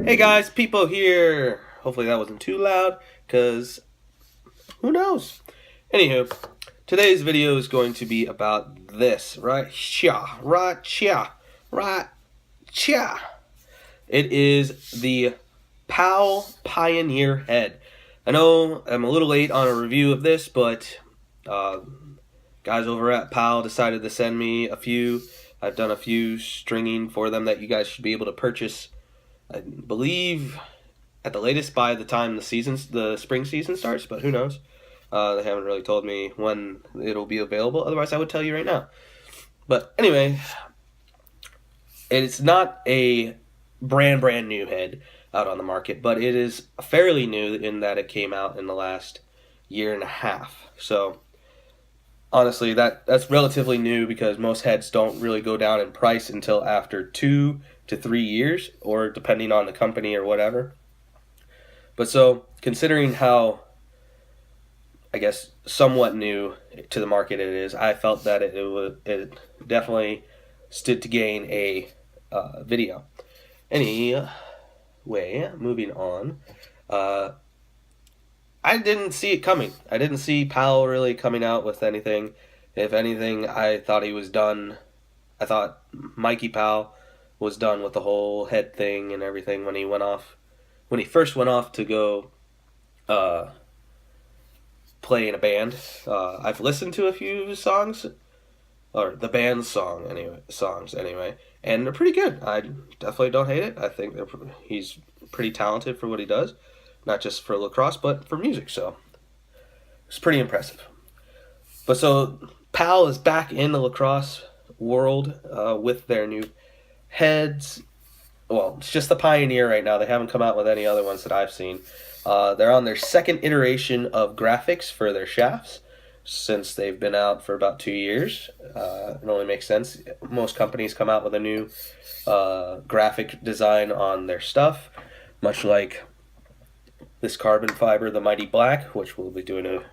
Hey guys, Peepo here. Hopefully that wasn't too loud, because who knows? Anywho, today's video is going to be about this. Right chia. It is the Powell Pioneer Head. I know I'm a little late on a review of this, but guys over at Powell decided to send me a few. I've done a few stringing for them that you guys should be able to purchase, I believe, at the latest by the time the spring season starts, but who knows? They haven't really told me when it'll be available. Otherwise, I would tell you right now. But anyway, it's not a brand new head out on the market, but it is fairly new in that it came out in the last year and a half. So honestly, that's relatively new because most heads don't really go down in price until after 2 to 3 years, or depending on the company or whatever. But so, considering how, I guess, somewhat new to the market it is, I felt that it definitely stood to gain a video. Anyway, moving on. I didn't see it coming. I didn't see Powell really coming out with anything. If anything, I thought he was done. I thought Mikey Powell was done with the whole head thing and everything when he first went off to go play in a band. I've listened to a few of his songs, or the band's songs anyway, and they're pretty good. I definitely don't hate it. I think he's pretty talented for what he does, not just for lacrosse but for music. So it's pretty impressive. But so Powell is back in the lacrosse world with their new heads. Well, it's just the Pioneer right now. They haven't come out with any other ones that I've seen. They're on their second iteration of graphics for their shafts since they've been out for about 2 years. It only makes sense. Most companies come out with a new graphic design on their stuff, much like this carbon fiber, the Mighty Black, which we'll be doing a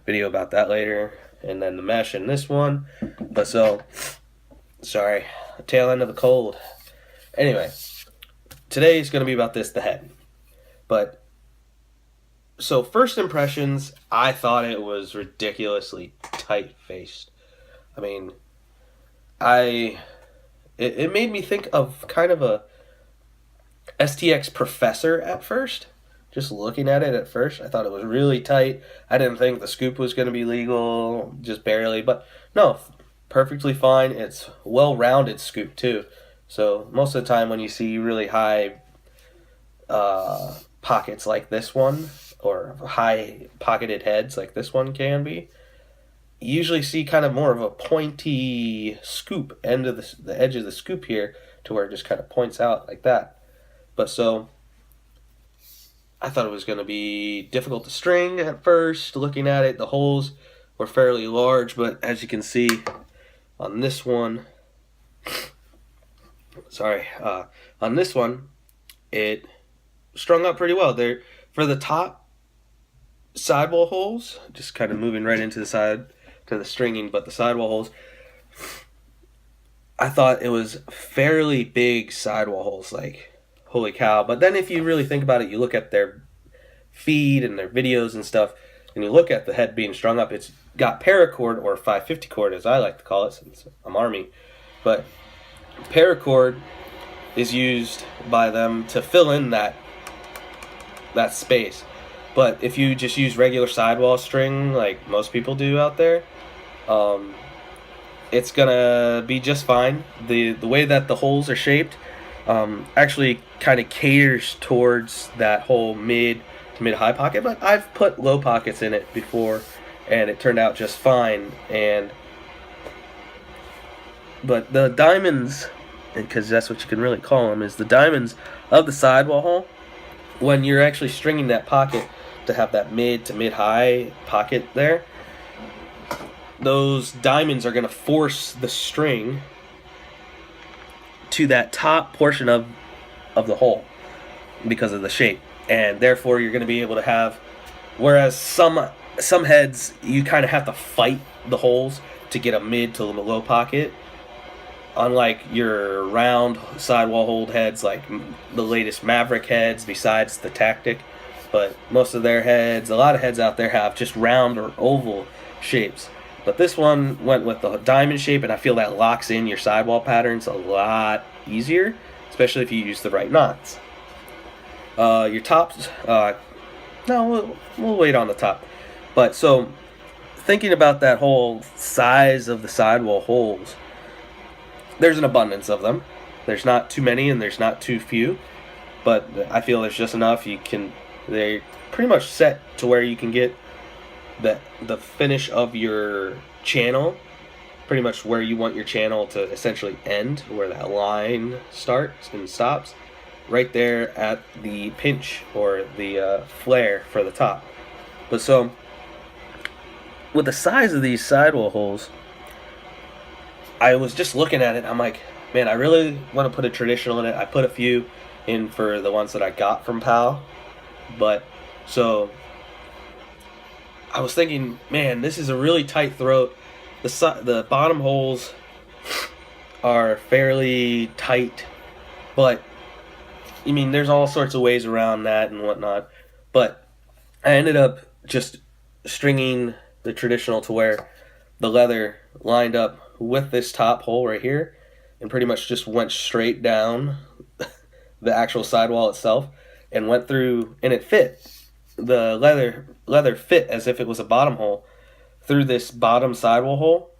video about that later, and then the mesh in this one. But so, sorry, tail end of the cold. Anyway, today is going to be about the head. But so first impressions, I thought it was ridiculously tight-faced. I mean, it made me think of kind of a STX Professor at first. Just looking at it at first, I thought it was really tight. I didn't think the scoop was going to be legal, just barely. But no, perfectly fine. It's well-rounded scoop too. So most of the time when you see really high pockets like this one, or high pocketed heads like this one can be, you usually see kind of more of a pointy scoop, end of the edge of the scoop here, to where it just kind of points out like that. But so I thought it was going to be difficult to string at first. Looking at it, the holes were fairly large, but as you can see on this one, on this one, it strung up pretty well. There, for the top sidewall holes, just kind of moving right into the side to the stringing, but the sidewall holes, I thought it was fairly big sidewall holes, like, holy cow. But then if you really think about it, you look at their feed and their videos and stuff, and you look at the head being strung up, it's got paracord, or 550 cord as I like to call it since I'm Army. But paracord is used by them to fill in that space. But if you just use regular sidewall string like most people do out there, it's gonna be just fine. The way that the holes are shaped actually kind of caters towards that whole mid to mid high pocket, but I've put low pockets in it before and it turned out just fine. But the diamonds, because that's what you can really call them, is the diamonds of the sidewall hole. When you're actually stringing that pocket to have that mid to mid high pocket there, those diamonds are going to force the string to that top portion of the hole because of the shape, and therefore you're going to be able to have, whereas some heads you kind of have to fight the holes to get a mid to a low pocket, unlike your round sidewall hold heads, like the latest Maverick heads, besides the Tactic, but most of their heads, a lot of heads out there have just round or oval shapes. But this one went with the diamond shape, and I feel that locks in your sidewall patterns a lot easier, especially if you use the right knots. Your tops, no, we'll wait on the top. But so, thinking about that whole size of the sidewall holes, there's an abundance of them. There's not too many and there's not too few, but I feel there's just enough. They're pretty much set to where you can get the finish of your channel, pretty much where you want your channel to essentially end, where that line starts and stops, right there at the pinch or the flare for the top. But so, with the size of these sidewall holes, I was just looking at it. I'm like, man, I really want to put a traditional in it. I put a few in for the ones that I got from Powell, but so I was thinking, man, this is a really tight throat. The bottom holes are fairly tight, but I mean, there's all sorts of ways around that and whatnot. But I ended up just stringing the traditional to where the leather lined up with this top hole right here and pretty much just went straight down the actual sidewall itself and went through, and it fit. The leather fit as if it was a bottom hole through this bottom sidewall hole,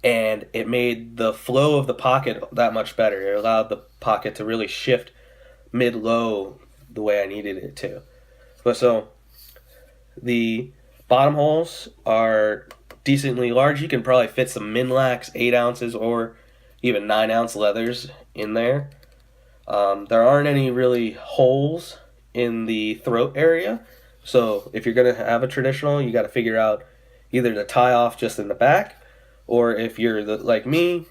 and it made the flow of the pocket that much better. It allowed the pocket to really shift mid-low the way I needed it to. But so the bottom holes are decently large. You can probably fit some Minlax 8 ounces or even 9 ounce leathers in there. There aren't any really holes in the throat area, so if you're going to have a traditional, you got to figure out either to tie off just in the back, or if you're like me,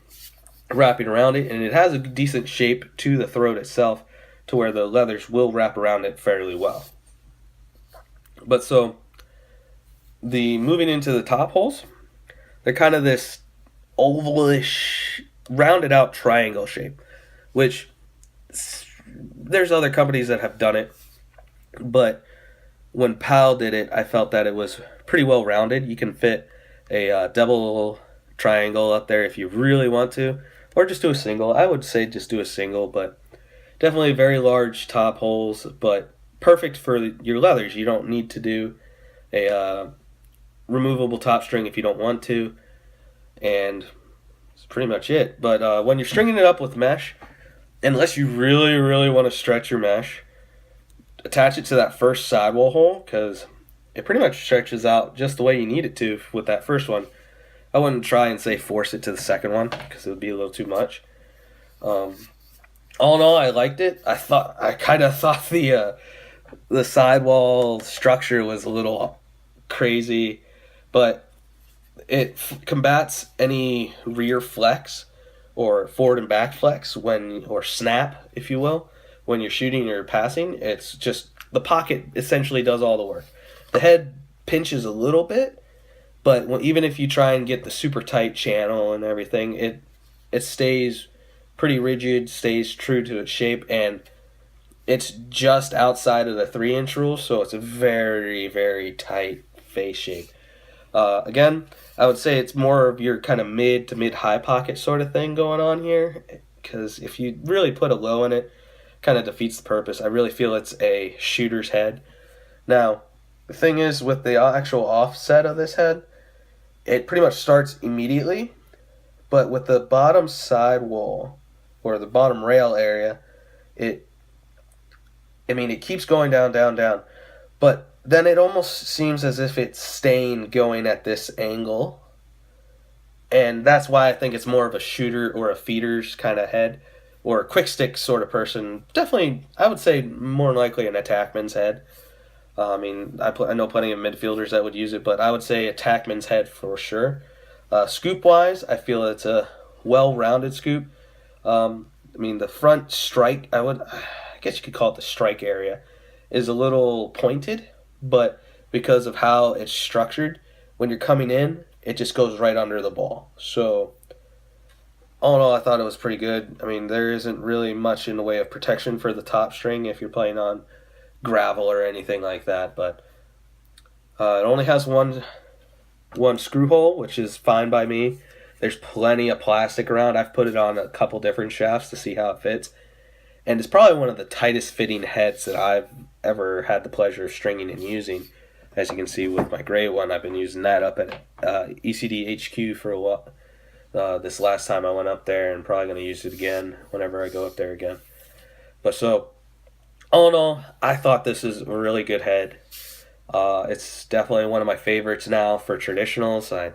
wrapping around it, and it has a decent shape to the throat itself to where the leathers will wrap around it fairly well. But so the moving into the top holes, they're kind of this ovalish, rounded out triangle shape, which there's other companies that have done it, but when Powell did it, I felt that it was pretty well rounded. You can fit a double triangle up there if you really want to, or just do a single. I would say just do a single, but definitely very large top holes, but perfect for your leathers. You don't need to do a removable top string if you don't want to, and that's pretty much it. But when you're stringing it up with mesh, unless you really, really want to stretch your mesh, attach it to that first sidewall hole, because it pretty much stretches out just the way you need it to with that first one. I wouldn't try and say force it to the second one, because it would be a little too much. All in all, I liked it. I kind of thought the sidewall structure was a little crazy, but it combats any rear flex or forward and back flex or snap, if you will, when you're shooting or passing. It's just the pocket essentially does all the work. The head pinches a little bit, but even if you try and get the super tight channel and everything, it stays pretty rigid, stays true to its shape, and it's just outside of the 3-inch rule, so it's a very, very tight face shape. Again, I would say it's more of your kind of mid to mid-high pocket sort of thing going on here, because if you really put a low in it, kind of defeats the purpose. I really feel it's a shooter's head. Now, the thing is, with the actual offset of this head, it pretty much starts immediately, but with the bottom sidewall, or the bottom rail area, it keeps going down, down, down, but then it almost seems as if it's staying going at this angle, and that's why I think it's more of a shooter or a feeder's kind of head, or a quick stick sort of person. Definitely, I would say more likely an attackman's head. I know plenty of midfielders that would use it, but I would say attackman's head for sure. Scoop-wise, I feel it's a well-rounded scoop. The front strike, I guess you could call it the strike area, is a little pointed, but because of how it's structured, when you're coming in, it just goes right under the ball. So all in all, I thought it was pretty good. I mean, there isn't really much in the way of protection for the top string if you're playing on gravel or anything like that, but it only has one screw hole, which is fine by me. There's plenty of plastic around. I've put it on a couple different shafts to see how it fits, and it's probably one of the tightest fitting heads that I've ever had the pleasure of stringing and using. As you can see with my gray one, I've been using that up at ECD HQ for a while. This last time I went up there, and probably going to use it again whenever I go up there again. But so, all in all, I thought this is a really good head. It's definitely one of my favorites now for traditionals. I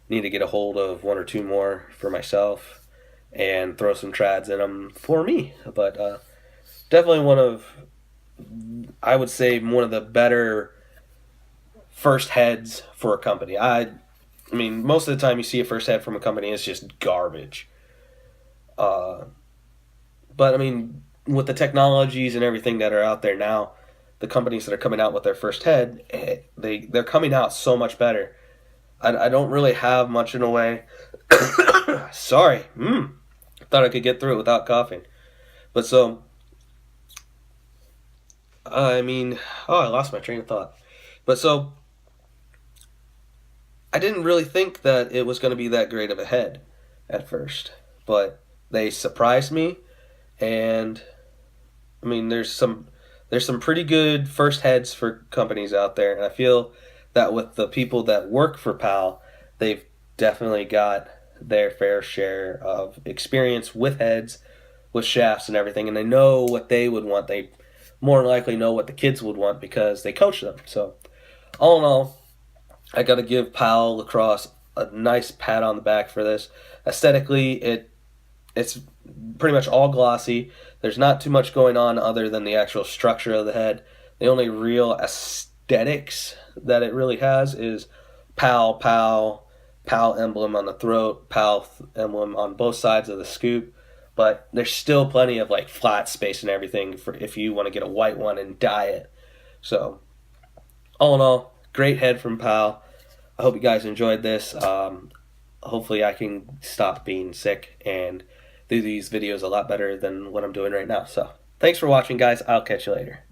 need to get a hold of one or two more for myself and throw some trads in them for me. But definitely one of, I would say, one of the better first heads for a company. I mean, most of the time you see a first head from a company, it's just garbage. But I mean, with the technologies and everything that are out there now, the companies that are coming out with their first head, they're coming out so much better. I don't really have much in a way. Sorry. Thought I could get through it without coughing. But so, I mean, I lost my train of thought. But so, I didn't really think that it was going to be that great of a head at first. But they surprised me. And, I mean, there's some pretty good first heads for companies out there. And I feel that with the people that work for Powell, they've definitely got their fair share of experience with heads, with shafts and everything, and they know what they would want. They more likely know what the kids would want because they coach them. So, all in all, I got to give Powell Lacrosse a nice pat on the back for this. Aesthetically, it's pretty much all glossy. There's not too much going on other than the actual structure of the head. The only real aesthetics that it really has is Powell emblem on the throat, Powell emblem on both sides of the scoop. But there's still plenty of like flat space and everything for if you want to get a white one and dye it. So, all in all, great head from Powell. I hope you guys enjoyed this. Hopefully I can stop being sick and do these videos a lot better than what I'm doing right now. So, thanks for watching, guys. I'll catch you later.